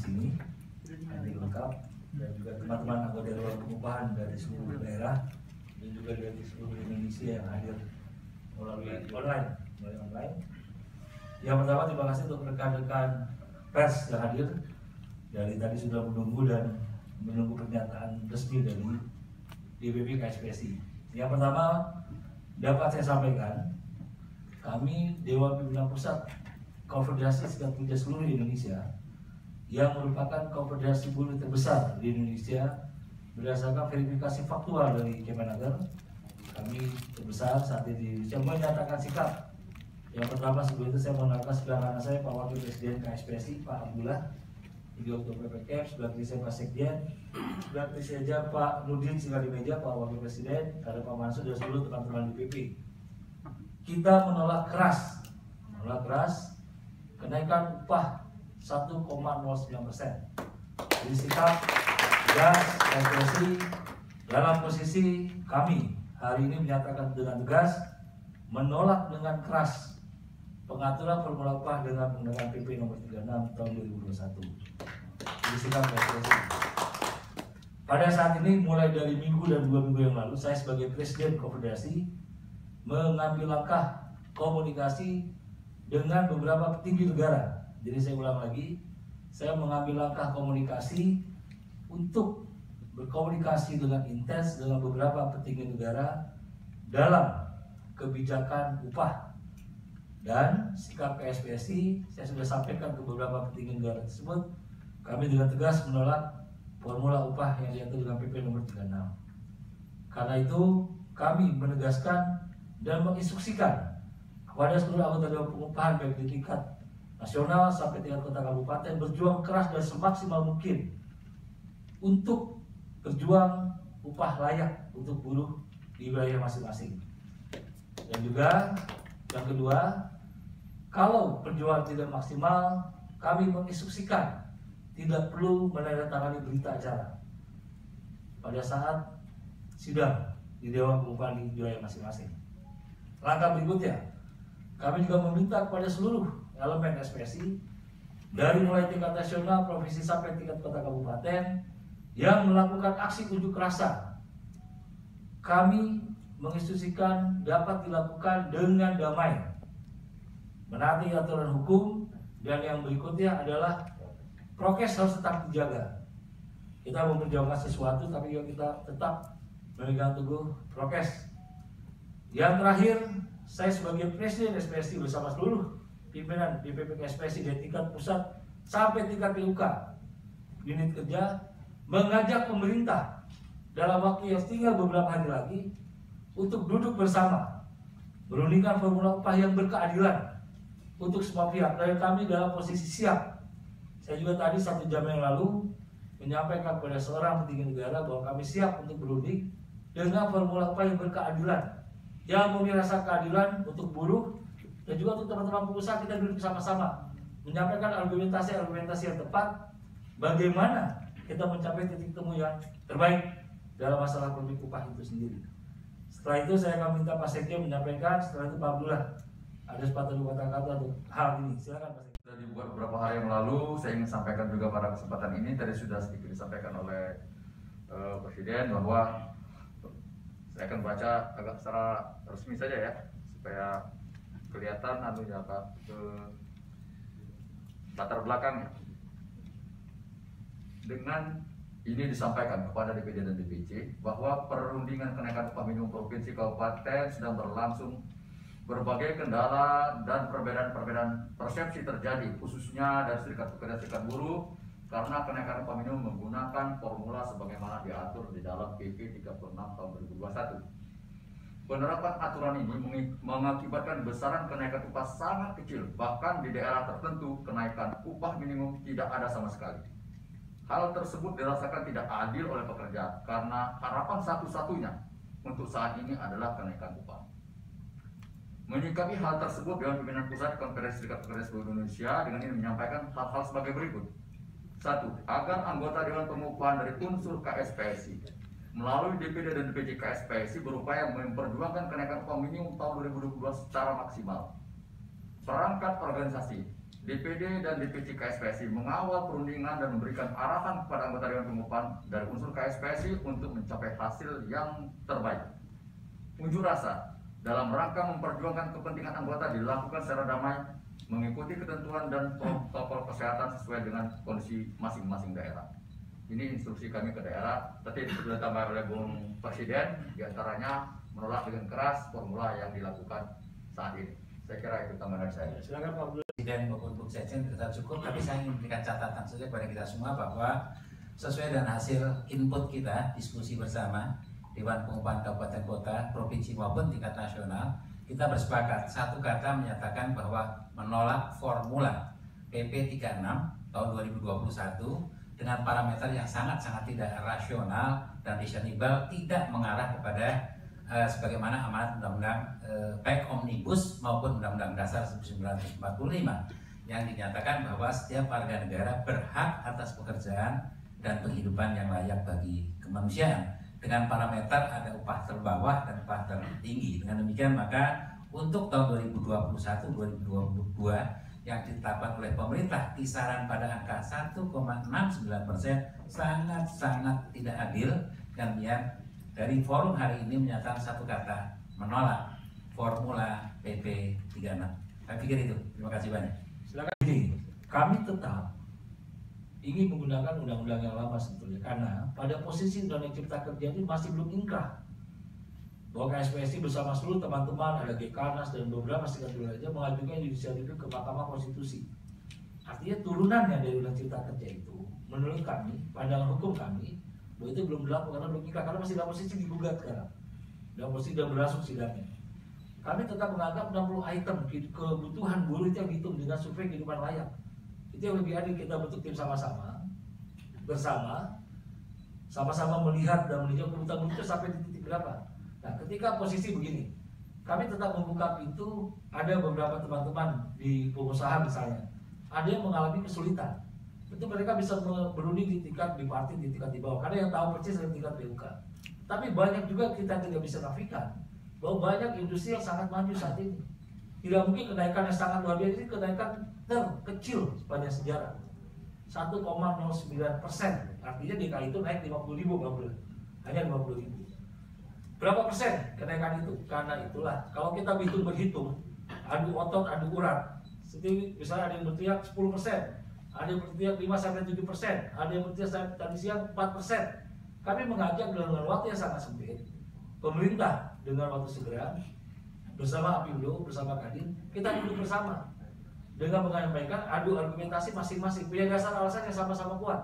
sini hadir lengkap, dan juga teman-teman anggota Dewan Pengupahan dari seluruh daerah dan juga dari seluruh Indonesia yang hadir melalui online. Yang pertama, terima kasih untuk rekan-rekan pers yang hadir dari tadi sudah menunggu dan menunggu pernyataan resmi dari DPP KSPSI. Yang pertama dapat saya sampaikan, kami Dewan Pimpinan Pusat Konfederasi Serikat Pekerja seluruh Indonesia yang merupakan konfederasi buruh terbesar di Indonesia berdasarkan verifikasi faktual dari Kemenaker, kami terbesar saat ini di Indonesia menyatakan sikap. Yang pertama, sebelum itu saya mengenalkan sebelah kanan saya Pak Wakil Presiden KSPSI Pak Abdullah, Video Ketua PPKM, sebelah kiri saya Pak Sekjen, sebelah kiri saya Pak Nurdin tinggal di meja, Pak Wakil Presiden, ada Pak Mansur dan seluruh teman-teman DPP. Kita menolak keras kenaikan upah 1,09%. Jadi sikap tegas KSPSI dalam posisi kami hari ini menyatakan dengan tegas menolak dengan keras pengaturan formula upah dengan menggunakan PP nomor 36 tahun 2021. Jadi sikap KSPSI. Pada saat ini mulai dari minggu dan 2 minggu yang lalu saya sebagai Presiden Konfederasi mengambil langkah komunikasi dengan beberapa petinggi negara. Jadi saya ulang lagi, saya mengambil langkah komunikasi untuk berkomunikasi dengan intens dengan beberapa petinggi negara dalam kebijakan upah. Dan sikap KSPSI saya sudah sampaikan ke beberapa petinggi negara tersebut, kami dengan tegas menolak formula upah yang diatur dengan PP nomor 36. Karena itu kami menegaskan dan menginstruksikan kepada seluruh anggota Dewan Pengupahan baik di tingkat nasional sampai tingkat kota kabupaten berjuang keras dan semaksimal mungkin untuk berjuang upah layak untuk buruh di wilayah masing-masing. Dan juga yang kedua, kalau perjuangan tidak maksimal, kami menginstruksikan tidak perlu menandatangani berita acara pada saat sidang di Dewan Pengupahan di wilayah masing-masing. Langkah berikutnya, kami juga meminta kepada seluruh elemen SPSI dari mulai tingkat nasional, provinsi sampai tingkat kota kabupaten yang melakukan aksi unjuk rasa, kami menginstruksikan dapat dilakukan dengan damai, menaati aturan hukum, dan yang berikutnya adalah prokes harus tetap dijaga. Kita memperjuangkan sesuatu tapi kita tetap memegang teguh prokes. Yang terakhir, saya sebagai Presiden SPSI bersama seluruh pimpinan DPP KSPSI dari tingkat pusat sampai tingkat PUK unit kerja mengajak pemerintah dalam waktu yang tinggal beberapa hari lagi untuk duduk bersama merundingkan formula upah yang berkeadilan untuk semua pihak. Dan kami dalam posisi siap. Saya juga tadi 1 jam yang lalu menyampaikan kepada seorang petinggi negara bahwa kami siap untuk berunding dengan formula upah yang berkeadilan, yang memberi rasa keadilan untuk buruh dan juga untuk teman-teman pengusaha. Kita duduk bersama-sama menyampaikan argumentasi yang tepat bagaimana kita mencapai titik temu yang terbaik dalam masalah politik upah itu sendiri. Setelah itu saya akan minta Pak Sekjen menyampaikan, setelah itu Pak Abdullah ada sepatah dua kata-kata untuk hal ini. Silakan Pak Sekjen. Sudah dibuat beberapa hari yang lalu, saya ingin sampaikan juga pada kesempatan ini, tadi sudah sedikit disampaikan oleh Presiden bahwa saya akan baca agak secara resmi saja ya, supaya kelihatan latar belakangnya. Dengan ini disampaikan kepada DPD dan DPC bahwa perundingan kenaikan upah minimum provinsi kabupaten sedang berlangsung. Berbagai kendala dan perbedaan persepsi terjadi, khususnya dari serikat pekerja serikat buruh, karena kenaikan upah minimum menggunakan formula sebagaimana diatur di dalam PP 36 tahun 2021. Penerapan aturan ini mengakibatkan besaran kenaikan upah sangat kecil, bahkan di daerah tertentu kenaikan upah minimum tidak ada sama sekali. Hal tersebut dirasakan tidak adil oleh pekerja karena harapan satu-satunya untuk saat ini adalah kenaikan upah. Menyikapi hal tersebut, Dewan Pimpinan Pusat Konfederasi Serikat Pekerja seluruh Indonesia dengan ini menyampaikan hal-hal sebagai berikut. 1. Agar anggota Dewan Pengupahan dari unsur KSPSI melalui DPD dan DPC KSPSI berupaya memperjuangkan kenaikan upah minimum tahun 2022 secara maksimal. Perangkat organisasi DPD dan DPC KSPSI mengawal perundingan dan memberikan arahan kepada anggota Dewan Pengupahan dari unsur KSPSI untuk mencapai hasil yang terbaik. Unjuk rasa dalam rangka memperjuangkan kepentingan anggota dilakukan secara damai, mengikuti ketentuan dan protokol kesehatan sesuai dengan kondisi masing-masing daerah. Ini instruksi kami ke daerah, tadi sudah ditambah oleh Bung Presiden, diantaranya menolak dengan keras formula yang dilakukan saat ini. Saya kira itu tambahan saya. Silakan Pak Budi. Presiden maupun Bung Sekjen tetap cukup, tapi saya ingin memberikan catatan saja kepada kita semua bahwa sesuai dengan hasil input kita, diskusi bersama Dewan Pengupahan Kabupaten Kota, Provinsi maupun tingkat nasional, kita bersepakat satu kata menyatakan bahwa menolak formula PP 36 tahun 2021 dengan parameter yang sangat-sangat tidak rasional dan reasonable, tidak mengarah kepada sebagaimana amanat undang-undang baik omnibus maupun undang-undang dasar 1945 yang dinyatakan bahwa setiap warga negara berhak atas pekerjaan dan penghidupan yang layak bagi kemanusiaan dengan parameter ada upah terbawah dan upah tertinggi. Dengan demikian maka untuk tahun 2021-2022 yang ditetapkan oleh pemerintah kisaran pada angka 1,69% sangat-sangat tidak adil, dan yang dari forum hari ini menyatakan satu kata, menolak formula PP 36. Saya pikir itu. Terima kasih banyak. Silakan. Ini kami tetap ingin menggunakan undang-undang yang lama sebetulnya, karena pada posisi Undang-Undang Cipta Kerja ini masih belum inkrah. Bahwa KSPSI bersama seluruh teman-teman, ada Gekarnas dan beberapa serikat wilayah mengajukan judicial review ke Mahkamah Konstitusi. Artinya turunannya dari Undang Cipta Kerja itu, menurut kami, pandangan hukum kami, bahwa itu belum berlaku karena belum inkrah, karena masih dalam posisi digugat sekarang, dalam posisi sudah berlangsung sidangnya. Kami tetap menganggap 60 item kebutuhan buruh itu yang dihitung dengan survei kehidupan layak. Itu yang lebih adil. Kita bentuk tim sama-sama, bersama, sama-sama melihat dan meninjau kebutuhan buruh itu sampai di titik berapa. Nah, ketika posisi begini, kami tetap membuka pintu. Ada beberapa teman-teman di pengusaha misalnya, ada yang mengalami kesulitan. Itu mereka bisa berunding di tingkat bipartit, di tingkat di bawah, karena yang tahu persis dari tingkat BUK. Tapi banyak juga kita tidak bisa nafikan bahwa banyak industri yang sangat maju saat ini. Tidak mungkin kenaikan yang sangat luar biasa, ini kenaikan terkecil sepanjang sejarah, 1,09%. Artinya DKI itu naik 50.000 per bulan, hanya 50.000. Berapa persen kenaikan itu? Karena itulah, kalau kita berhitung, adu otot, adu urat. Seperti misalnya ada yang berteriak 10%, ada yang berteriak 5-7%, ada yang berteriak tadi siang 4%. Kami mengajak dengan waktu yang sangat sempit, pemerintah dengan waktu segera, bersama Apindo, bersama Kadin, kita duduk bersama dengan menyampaikan adu argumentasi masing-masing, punya dasar alasan yang sama-sama kuat.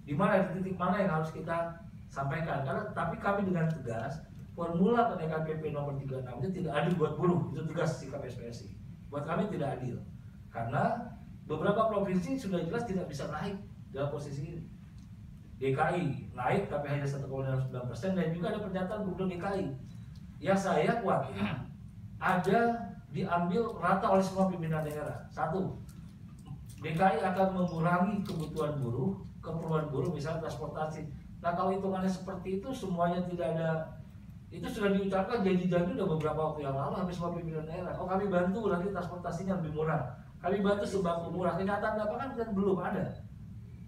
Di mana, di titik mana yang harus kita sampaikan. Karena tapi kami dengan tegas, formula kenaikan PP nomor 36 itu tidak adil buat buruh. Itu tegas sikap SPSI. Buat kami tidak adil, karena beberapa provinsi sudah jelas tidak bisa naik dalam posisi ini. DKI naik tapi hanya 1,9%, dan juga ada pernyataan Gubernur DKI yang saya khawatir ada diambil rata oleh semua pimpinan daerah. Satu, DKI akan mengurangi kebutuhan buruh, keperluan buruh, misalnya transportasi. Nah, kalau hitungannya seperti itu, semuanya tidak ada. Itu sudah diucapkan janji-janji udah beberapa waktu yang lalu habis semua pimpinan daerah. Oh, kami bantu nanti transportasinya lebih murah, kami bantu sembako murah. Kenyataan lapangan kan belum ada,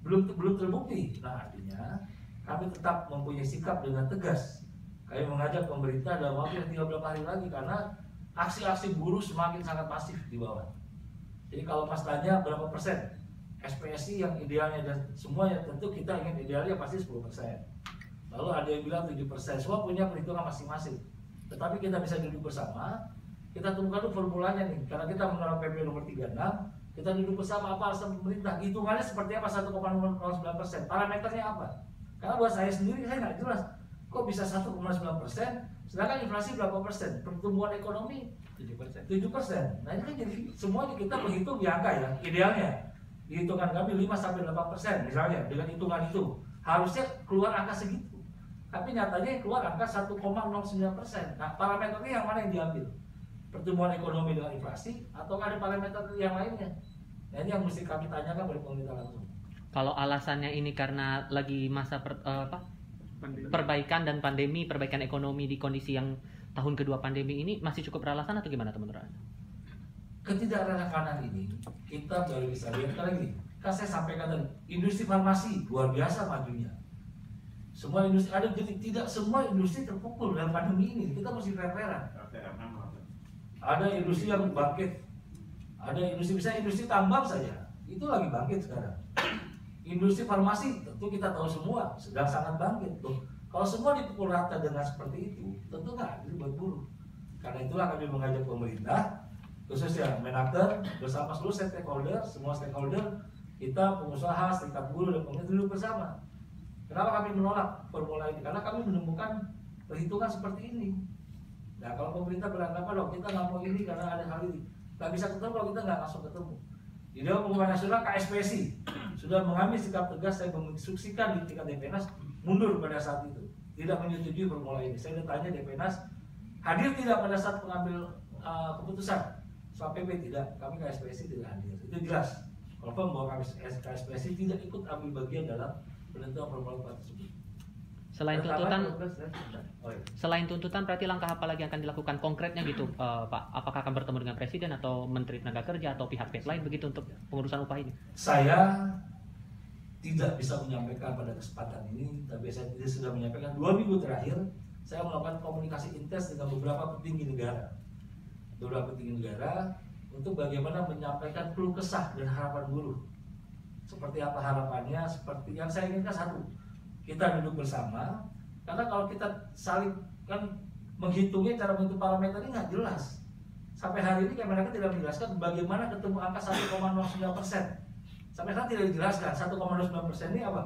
belum terbukti. Nah, artinya kami tetap mempunyai sikap dengan tegas. Kami mengajak pemerintah dalam waktu yang tinggal beberapa hari lagi, karena aksi-aksi buruh semakin sangat masif di bawah. Jadi kalau Mas tanya berapa persen SPSI yang idealnya, dan semuanya tentu kita ingin idealnya pasti 10%. Lalu ada yang bilang 7%. Semua punya perhitungan masing-masing. Tetapi kita bisa duduk bersama, kita temukan dulu formulanya nih. Karena kita menolak PP nomor 36, kita duduk bersama apa alasan pemerintah. Hitungannya seperti apa 1,09%. Parameternya apa? Karena buat saya sendiri saya nggak jelas. Kok bisa 1,9%? Sedangkan inflasi berapa persen? Pertumbuhan ekonomi 7%. Nah, ini kan jadi semuanya kita menghitung di angka ya, idealnya. Di hitungan kami 5-8% misalnya, dengan hitungan itu harusnya keluar angka segitu. Tapi nyatanya yang keluar angka 1,09%. Nah, parameternya yang mana yang diambil? Pertumbuhan ekonomi dengan inflasi atau ada parameter yang lainnya? Nah, ini yang mesti kami tanyakan kepada pemerintah langsung. Kalau alasannya ini karena lagi masa perbaikan dan pandemi, perbaikan ekonomi di kondisi yang tahun kedua pandemi ini, masih cukup beralasan atau gimana teman-teman? Ketidakrelevanan ini kita baru bisa lihat lagi. Kan saya sampaikan tadi, industri farmasi luar biasa majunya. Semua industri ada, jadi tidak semua industri terpukul dalam pandemi ini. Kita mesti fair-fairan. Ada industri yang bangkit, ada industri, misalnya industri tambang saja, itu lagi bangkit sekarang. Industri farmasi tentu kita tahu semua sedang sangat bangkit. Loh, kalau semua dipukul rata dengan seperti itu, tentu nggak adil buat buruh. Karena itulah kami mengajak pemerintah, khususnya Menaker bersama seluruh stakeholder, semua stakeholder, kita pengusaha, serikat buruh dan pemerintah duduk bersama. Kenapa kami menolak formula ini? Karena kami menemukan perhitungan seperti ini. Nah, kalau pemerintah beranggapan loh kita nggak mau ini karena ada hal ini, nggak bisa ketemu kalau kita nggak langsung ketemu. Di Dewan Pengupahan Nasional KSPSI sudah mengambil sikap tegas, saya menginstruksikan di tingkat DPNAS mundur pada saat itu, tidak menyetujui formula ini. Saya tanya DPNAS hadir tidak pada saat pengambil keputusan. Soal PP tidak, kami KSPSI tidak hadir. Itu jelas. Confirm bahwa kami KSPSI tidak ikut ambil bagian dalam penentuan formula tersebut. Selain tuntutan, berarti langkah apa lagi yang akan dilakukan konkretnya gitu, Pak? Apakah akan bertemu dengan Presiden atau Menteri Tenaga Kerja atau pihak lain begitu untuk pengurusan upah ini? Saya tidak bisa menyampaikan pada kesempatan ini, tapi saya sudah menyampaikan 2 minggu terakhir saya melakukan komunikasi intens dengan beberapa petinggi negara, untuk bagaimana menyampaikan keluh kesah dan harapan buruh. Seperti apa harapannya? Seperti yang saya inginkan, satu, kita duduk bersama. Karena kalau kita saling kan menghitungnya, cara menghitung parameter ini nggak jelas. Sampai hari ini Kemenaker tidak menjelaskan bagaimana ketemu angka 1,09%. Sampai sekarang tidak dijelaskan 1,09% ini apa?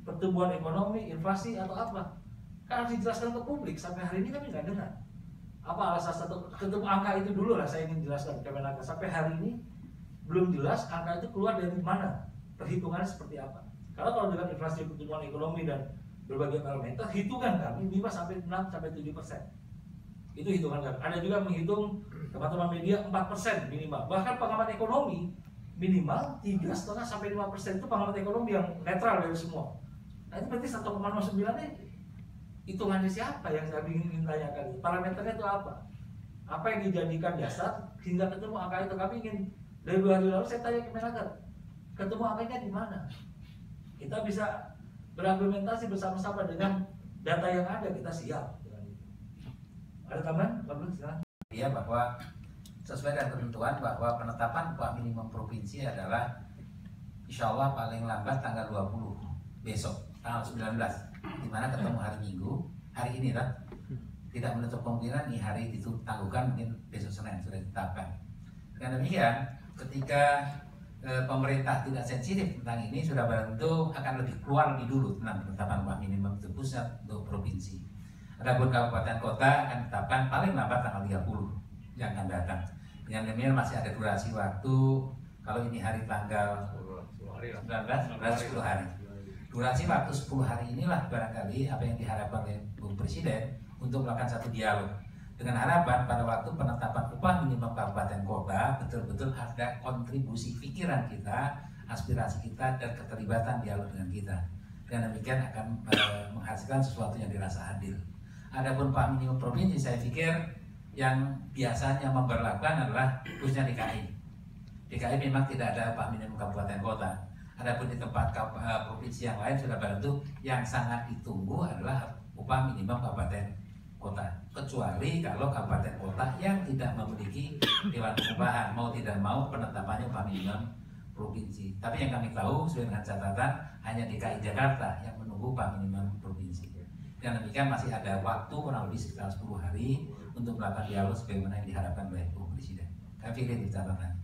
Pertumbuhan ekonomi, inflasi atau apa? Kan harus dijelaskan ke publik. Sampai hari ini kami nggak dengar. Apa alasan satu ketemu angka itu dulu lah saya ingin jelaskan Kemenaker. Sampai hari ini belum jelas angka itu keluar dari mana, perhitungannya seperti apa. Karena kalau dengan inflasi, pertumbuhan ekonomi dan berbagai parameter, hitungan kami 5 sampai 6 sampai 7%. Itu hitungan kami. Ada juga menghitung teman-teman media 4% minimal. Bahkan pengamat ekonomi minimal 3,5 sampai 5% itu pengamat ekonomi yang netral dari semua. Nah itu berarti 1,09 ini hitungannya siapa yang saya ingin tanyakan? Parameternya itu apa? Apa yang dijadikan dasar hingga ketemu angka itu? Kami ingin dari 2 hari lalu saya tanya ke Kemenaker, ketemu angkanya di mana? Kita bisa berargumentasi bersama-sama dengan data yang ada, kita siap. Ada tambahan? Ya, bahwa sesuai dengan ketentuan bahwa penetapan upah minimum provinsi adalah insya Allah paling lambat tanggal 20 besok, tanggal 19, dimana ketemu hari Minggu, hari ini lah. Tidak menutup kemungkinan nih hari ditangguhkan, mungkin besok Senin sudah ditetapkan. Dengan demikian, ketika pemerintah tidak sensitif tentang ini, sudah tentu akan lebih keluar lebih dulu tentang penetapan upah minimum itu pusat untuk provinsi. Adapun kabupaten kota akan ditetapkan paling lambat tanggal 30 yang akan datang. Dengan demikian masih ada durasi waktu. Kalau ini hari tanggal 19, 10 hari. Durasi waktu 10 hari inilah barangkali apa yang diharapkan oleh Bu Presiden untuk melakukan satu dialog. Dengan harapan pada waktu penetapan upah minimum kabupaten kota betul-betul ada kontribusi pikiran kita, aspirasi kita, dan keterlibatan dialog dengan kita. Dengan demikian akan menghasilkan sesuatu yang dirasa adil. Adapun upah minimum provinsi, saya pikir yang biasanya memberlakukan adalah khususnya DKI. DKI memang tidak ada upah minimum kabupaten kota. Adapun di tempat provinsi yang lain sudah tentu yang sangat ditunggu adalah upah minimum kabupaten kota, kecuali kalau kabupaten kota yang tidak memiliki dewan pengupahan, mau tidak mau penetapannya upah minimum provinsi. Tapi yang kami tahu sesuai dengan catatan hanya DKI Jakarta yang menunggu upah minimum provinsi. Dan demikian masih ada waktu kurang lebih sekitar 10 hari untuk melakukan dialog sebagaimana yang diharapkan oleh Bu Presiden. Kami pikir itu catatan.